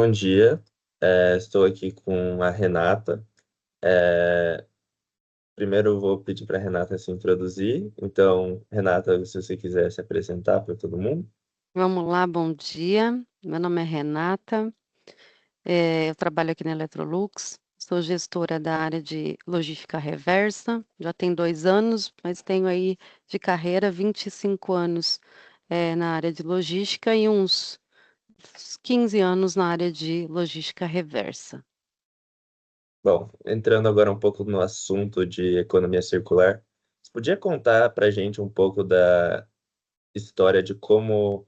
bom dia. Estou aqui com a Renata. É, Primeiro eu vou pedir para a Renata se introduzir. Então, Renata, se você quiser se apresentar para todo mundo. Vamos lá, bom dia. Meu nome é Renata, eu trabalho aqui na Electrolux, sou gestora da área de logística reversa, já tem 2 anos, mas tenho aí de carreira 25 anos na área de logística e uns 15 anos na área de logística reversa. Bom, entrando agora um pouco no assunto de economia circular, você podia contar para a gente um pouco da história de como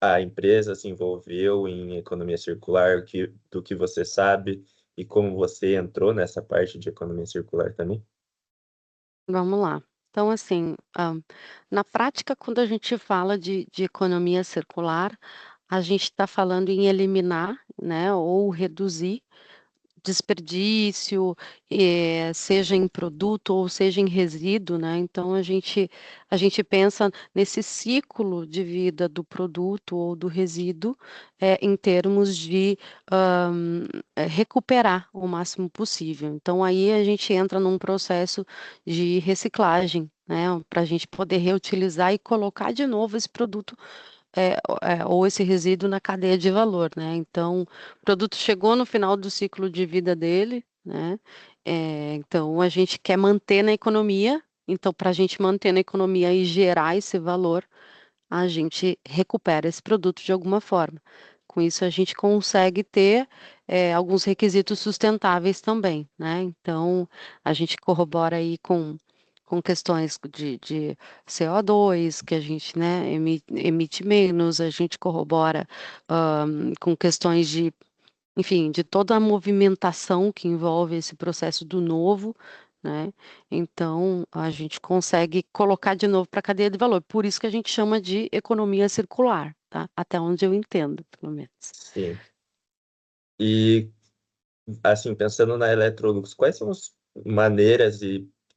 a empresa se envolveu em economia circular, do que você sabe e como você entrou nessa parte de economia circular também? Vamos lá. Então, assim, na prática, quando a gente fala de economia circular, a gente está falando em eliminar, né, ou reduzir desperdício, seja em produto ou seja em resíduo, né? Então a gente pensa nesse ciclo de vida do produto ou do resíduo, em termos de recuperar o máximo possível. Então aí a gente entra num processo de reciclagem, né? Para a gente poder reutilizar e colocar de novo esse produto ou esse resíduo na cadeia de valor, né? Então, o produto chegou no final do ciclo de vida dele, né? Então, a gente quer manter na economia. Então, para a gente manter na economia e gerar esse valor, a gente recupera esse produto de alguma forma. Com isso, a gente consegue ter alguns requisitos sustentáveis também, né? Então, a gente corrobora aí com questões de CO2, que a gente, né, emite menos, a gente corrobora com questões de, enfim, de toda a movimentação que envolve esse processo do novo, né? Então, a gente consegue colocar de novo para a cadeia de valor. Por isso que a gente chama de economia circular, tá? Até onde eu entendo, pelo menos. Sim. E assim, pensando na Electrolux, quais são as maneiras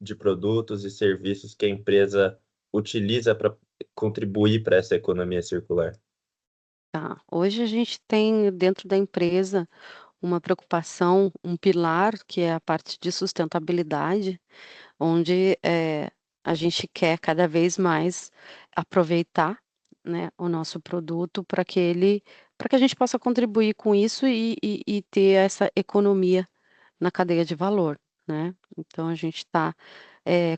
de produtos e serviços que a empresa utiliza para contribuir para essa economia circular? Tá. Hoje a gente tem dentro da empresa uma preocupação, um pilar que é a parte de sustentabilidade, onde a gente quer cada vez mais aproveitar, né, o nosso produto para que a gente possa contribuir com isso e ter essa economia na cadeia de valor, né? Então a gente está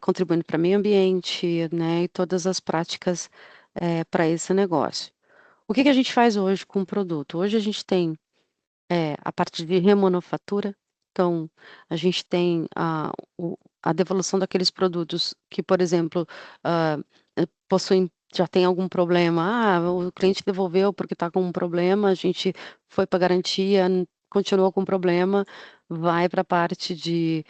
contribuindo para o meio ambiente, né, e todas as práticas para esse negócio. O que que a gente faz hoje com o produto? Hoje a gente tem a parte de remanufatura. Então, a gente tem a devolução daqueles produtos que, por exemplo, ah, possuem, já tem algum problema. O cliente devolveu porque está com um problema, a gente foi para garantia, continuou com problema, vai para a parte de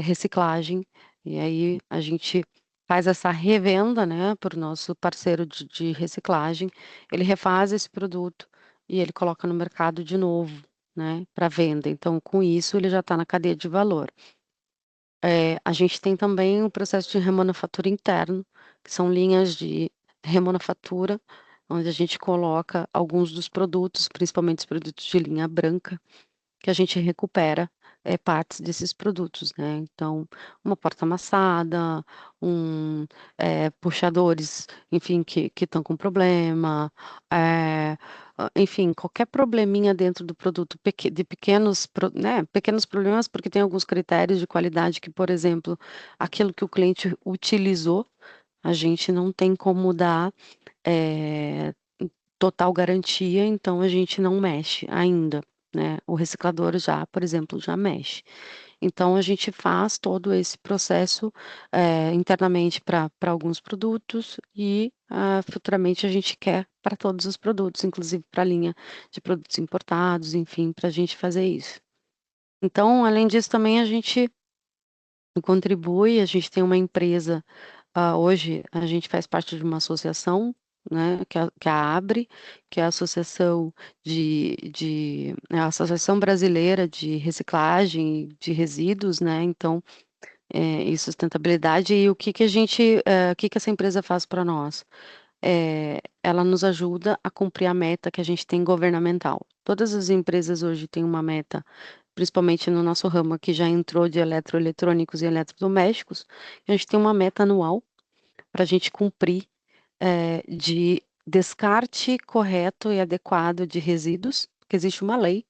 reciclagem, e aí a gente faz essa revenda, né, para o nosso parceiro de reciclagem, ele refaz esse produto e ele coloca no mercado de novo, né, para venda. Então, com isso, ele já está na cadeia de valor. A gente tem também o processo de remanufatura interno, que são linhas de remanufatura, onde a gente coloca alguns dos produtos, principalmente os produtos de linha branca, que a gente recupera partes desses produtos, né? Então, uma porta amassada, puxadores, enfim, que estão com problema, enfim, qualquer probleminha dentro do produto de pequenos, né, pequenos problemas, porque tem alguns critérios de qualidade que, por exemplo, aquilo que o cliente utilizou, a gente não tem como dar eh, total garantia, então a gente não mexe ainda, né? O reciclador já, por exemplo, já mexe. Então a gente faz todo esse processo internamente para alguns produtos e futuramente a gente quer para todos os produtos, inclusive para a linha de produtos importados, enfim, para a gente fazer isso. Então, além disso, também a gente contribui, a gente tem uma empresa. Hoje a gente faz parte de uma associação, né, que é a ABRE, que é a Associação a Associação Brasileira de Reciclagem de Resíduos, né? Então, e sustentabilidade. E o que que essa empresa faz para nós? ela nos ajuda a cumprir a meta que a gente tem governamental. Todas as empresas hoje têm uma meta, principalmente no nosso ramo que já entrou de eletroeletrônicos e eletrodomésticos, a gente tem uma meta anual para a gente cumprir de descarte correto e adequado de resíduos, porque existe uma lei,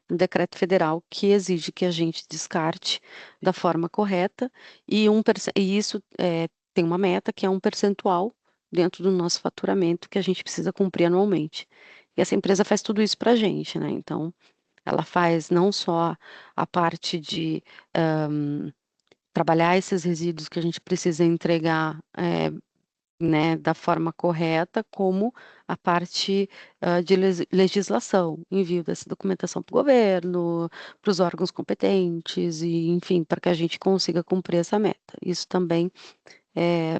um decreto federal que exige que a gente descarte da forma correta e isso tem uma meta que é um percentual dentro do nosso faturamento que a gente precisa cumprir anualmente. E essa empresa faz tudo isso para a gente, né? Então, ela faz não só a parte de trabalhar esses resíduos que a gente precisa entregar né, da forma correta, como a parte de legislação, envio dessa documentação para o governo, para os órgãos competentes, e, enfim, para que a gente consiga cumprir essa meta. Isso também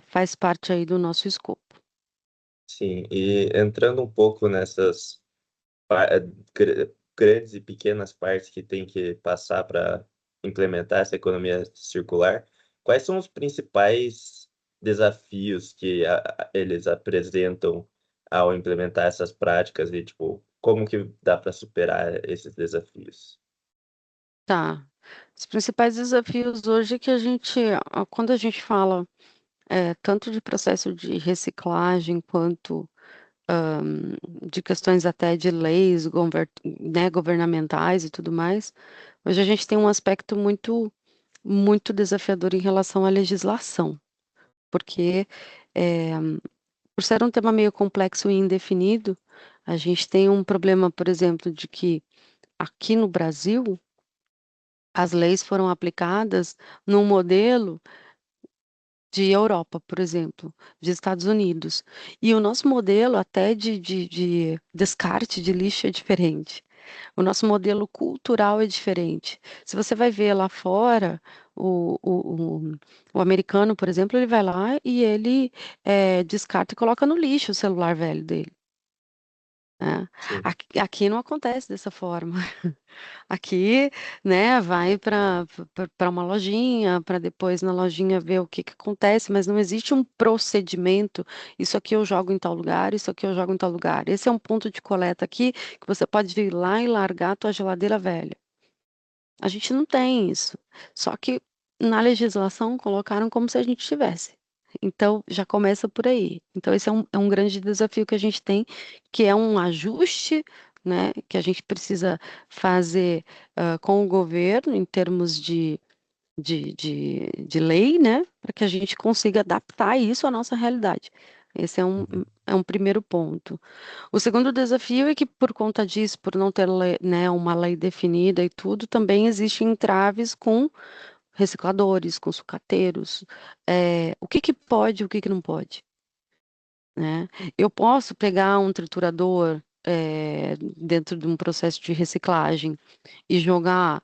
faz parte aí do nosso escopo. Sim, e entrando um pouco nessas grandes e pequenas partes que tem que passar para implementar essa economia circular, quais são os principais desafios que eles apresentam ao implementar essas práticas e, tipo, como que dá para superar esses desafios? Tá. Os principais desafios hoje é que quando a gente fala tanto de processo de reciclagem quanto de questões até de leis, né, governamentais e tudo mais, hoje a gente tem um aspecto muito desafiador em relação à legislação, porque eh, por ser um tema meio complexo e indefinido, a gente tem um problema, por exemplo, de que aqui no Brasil as leis foram aplicadas num modelo de Europa, por exemplo, de Estados Unidos. E o nosso modelo até de descarte de lixo é diferente. O nosso modelo cultural é diferente. Se você vai ver lá fora, o americano, por exemplo, ele vai lá e ele descarta e coloca no lixo o celular velho dele, né? Sim. Aqui não acontece dessa forma. Aqui, né, vai para uma lojinha, para depois na lojinha ver o que que acontece, mas não existe um procedimento. Isso aqui eu jogo em tal lugar, isso aqui eu jogo em tal lugar. Esse é um ponto de coleta aqui que você pode vir lá e largar a tua geladeira velha. A gente não tem isso. Só que na legislação colocaram como se a gente tivesse. Então, já começa por aí. Então, esse é um grande desafio que a gente tem, que é um ajuste, né, que a gente precisa fazer com o governo em termos de lei, né, para que a gente consiga adaptar isso à nossa realidade. Esse Uhum. é um primeiro ponto. O segundo desafio é que, por conta disso, por não ter né, uma lei definida e tudo, também existem entraves com recicladores, com sucateiros. O que que pode e o que que não pode, né? Eu posso pegar um triturador dentro de um processo de reciclagem e jogar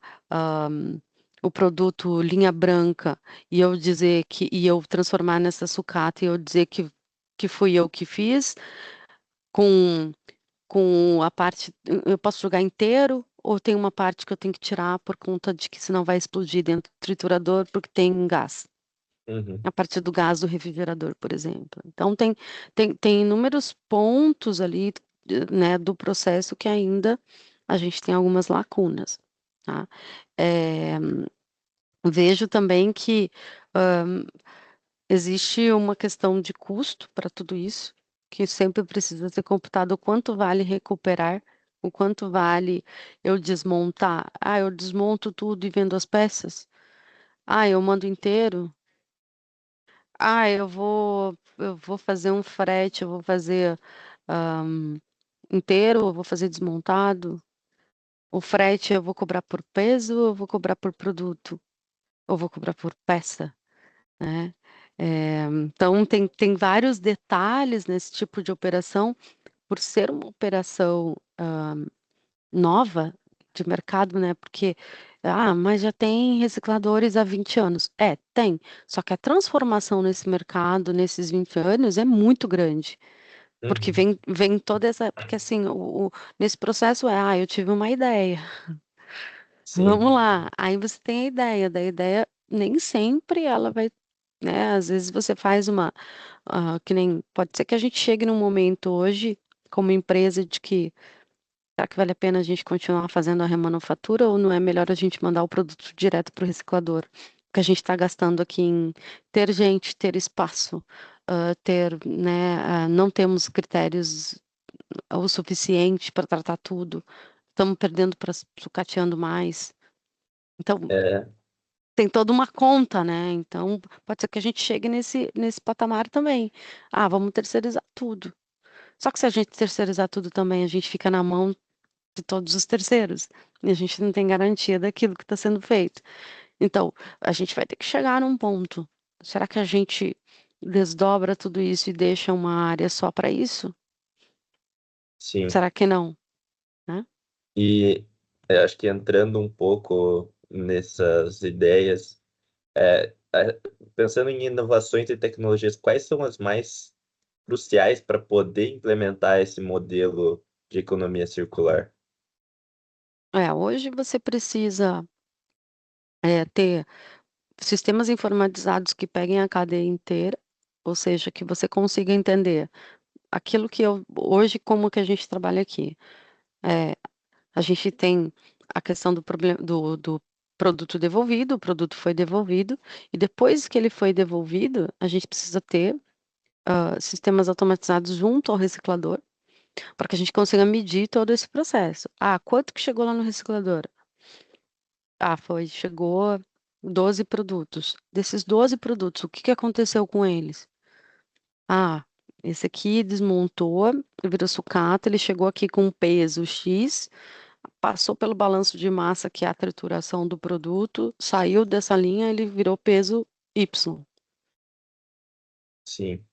o produto linha branca e eu transformar nessa sucata e eu dizer que fui eu que fiz com a parte, eu posso jogar inteiro ou tem uma parte que eu tenho que tirar por conta de que senão vai explodir dentro do triturador porque tem gás, Uhum. a partir do gás do refrigerador, por exemplo. Então tem inúmeros pontos ali, né, do processo que ainda a gente tem algumas lacunas, tá? É, vejo também que existe uma questão de custo para tudo isso, que sempre precisa ser computado o quanto vale recuperar, o quanto vale eu desmontar. Ah, eu desmonto tudo e vendo as peças. Ah, eu mando inteiro. Ah, eu vou fazer um frete, eu vou fazer ahm, inteiro, eu vou fazer desmontado. O frete eu vou cobrar por peso, ou eu vou cobrar por produto, ou vou cobrar por peça, né? Então, tem vários detalhes nesse tipo de operação, por ser uma operação nova de mercado, né? Porque, mas já tem recicladores há 20 anos. Tem. Só que a transformação nesse mercado, nesses 20 anos, é muito grande. Porque Uhum. vem toda essa. Porque, assim, nesse processo eu tive uma ideia. Sim. Vamos lá. Aí você tem a ideia. Da ideia, nem sempre ela vai né? Às vezes você faz que nem, pode ser que a gente chegue num momento hoje, como empresa, de que será que vale a pena a gente continuar fazendo a remanufatura ou não é melhor a gente mandar o produto direto para o reciclador? Porque a gente está gastando aqui em ter gente, ter espaço, né, não temos critérios o suficiente para tratar tudo, estamos perdendo para sucateando mais. Então, É, tem toda uma conta, né? Então, pode ser que a gente chegue nesse patamar também. Ah, vamos terceirizar tudo. Só que se a gente terceirizar tudo também, a gente fica na mão de todos os terceiros. E a gente não tem garantia daquilo que está sendo feito. Então, a gente vai ter que chegar num ponto. Será que a gente desdobra tudo isso e deixa uma área só para isso? sim. Será que não, né? E eu acho que entrando um pouco nessas ideias, pensando em inovações e tecnologias, quais são as mais cruciais para poder implementar esse modelo de economia circular? Hoje você precisa ter sistemas informatizados que peguem a cadeia inteira, ou seja, que você consiga entender aquilo que hoje, como que a gente trabalha aqui. É, a gente tem a questão do problema do produto devolvido, o produto foi devolvido, e depois que ele foi devolvido, a gente precisa ter sistemas automatizados junto ao reciclador, para que a gente consiga medir todo esse processo. Ah, quanto que chegou lá no reciclador? Ah, chegou 12 produtos. Desses 12 produtos, o que que aconteceu com eles? Ah, esse aqui desmontou, virou sucata, ele chegou aqui com um peso X, passou pelo balanço de massa, que é a trituração do produto, saiu dessa linha, ele virou peso Y. Sim.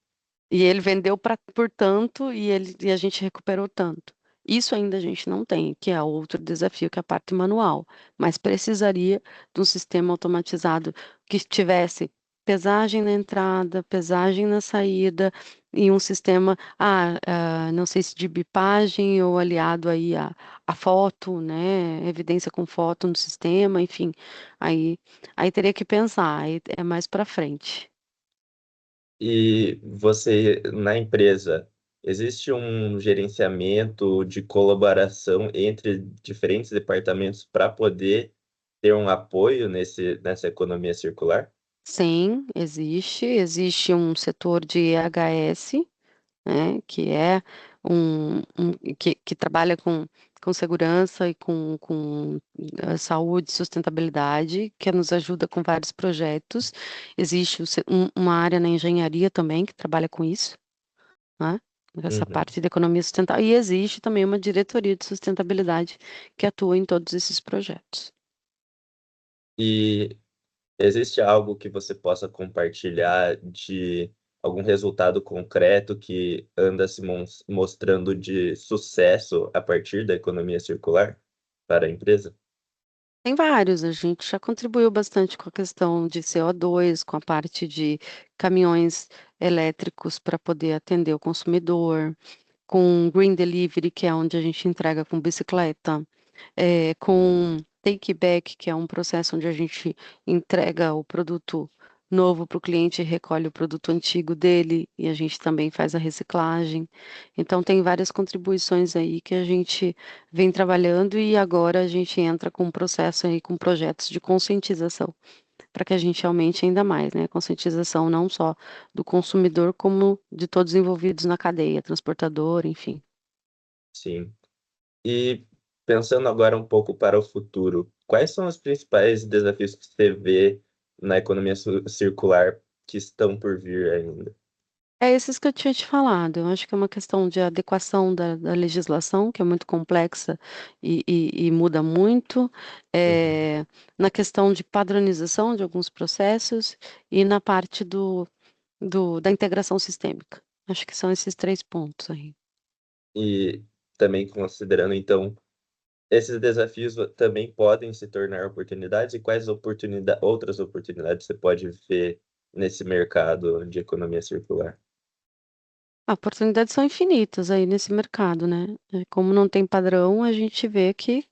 E ele vendeu por tanto e a gente recuperou tanto. Isso ainda a gente não tem, que é outro desafio, que é a parte manual. Mas precisaria de um sistema automatizado que tivesse pesagem na entrada, pesagem na saída e um sistema, não sei se de bipagem ou aliado aí a foto, né? Evidência com foto no sistema, enfim. Aí, aí teria que pensar, aí é mais para frente. E você, na empresa, existe um gerenciamento de colaboração entre diferentes departamentos para poder ter um apoio nessa economia circular? Sim, existe um setor de EHS, né, que é que trabalha com segurança e com saúde e sustentabilidade, que nos ajuda com vários projetos. Existe uma área na engenharia também que trabalha com isso, né, essa Uhum. parte de economia sustentável. E existe também uma diretoria de sustentabilidade que atua em todos esses projetos. E existe algo que você possa compartilhar de algum resultado concreto que anda se mostrando de sucesso a partir da economia circular para a empresa? Tem vários, a gente já contribuiu bastante com a questão de CO2, com a parte de caminhões elétricos para poder atender o consumidor, com Green Delivery, que é onde a gente entrega com bicicleta, com Take Back, que é um processo onde a gente entrega o produto novo para o cliente e recolhe o produto antigo dele, e a gente também faz a reciclagem. Então, tem várias contribuições aí que a gente vem trabalhando e agora a gente entra com um processo aí, com projetos de conscientização, para que a gente aumente ainda mais, né? Conscientização não só do consumidor, como de todos envolvidos na cadeia, transportador, enfim. Sim. E pensando agora um pouco para o futuro, quais são os principais desafios que você vê na economia circular que estão por vir ainda? É esses que eu tinha te falado. Eu acho que é uma questão de adequação da legislação, que é muito complexa e muda muito, Uhum. é, na questão de padronização de alguns processos e na parte da integração sistêmica. Acho que são esses três pontos aí. E também considerando, então, esses desafios também podem se tornar oportunidades, e quais outras oportunidades você pode ver nesse mercado de economia circular? Oportunidades são infinitas aí nesse mercado, né? Como não tem padrão, a gente vê que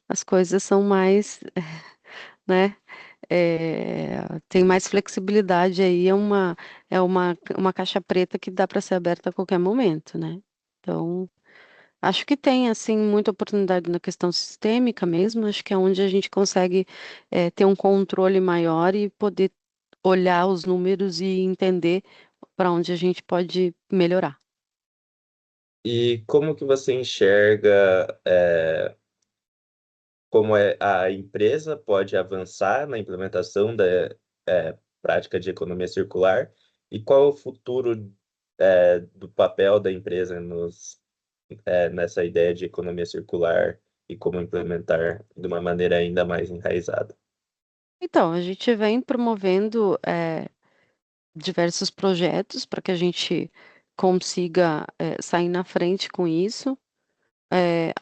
as coisas são mais, né? tem mais flexibilidade aí, uma caixa preta que dá para ser aberta a qualquer momento, né? Então, acho que tem, assim, muita oportunidade na questão sistêmica mesmo, acho que é onde a gente consegue ter um controle maior e poder olhar os números e entender para onde a gente pode melhorar. E como que você enxerga como a empresa pode avançar na implementação da prática de economia circular e qual é o futuro do papel da empresa nessa ideia de economia circular e como implementar de uma maneira ainda mais enraizada? Então, a gente vem promovendo diversos projetos para que a gente consiga sair na frente com isso.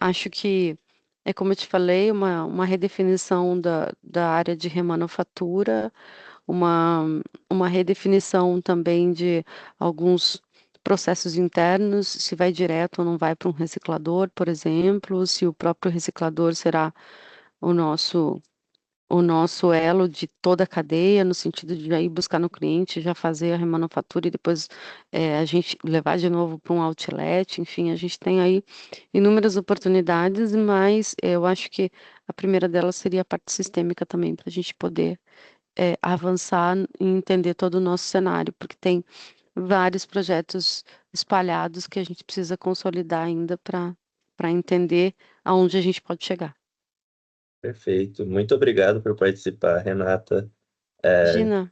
Acho que, é como eu te falei, uma redefinição da área de remanufatura, uma, uma redefinição também de alguns processos internos, se vai direto ou não vai para um reciclador, por exemplo, se o próprio reciclador será o nosso o nosso elo de toda a cadeia, no sentido de já ir buscar no cliente, já fazer a remanufatura e depois a gente levar de novo para um outlet, enfim, a gente tem aí inúmeras oportunidades, mas eu acho que a primeira delas seria a parte sistêmica também, para a gente poder avançar e entender todo o nosso cenário, porque tem vários projetos espalhados que a gente precisa consolidar ainda para entender aonde a gente pode chegar. Perfeito. Muito obrigado por participar, Renata. É, Gina.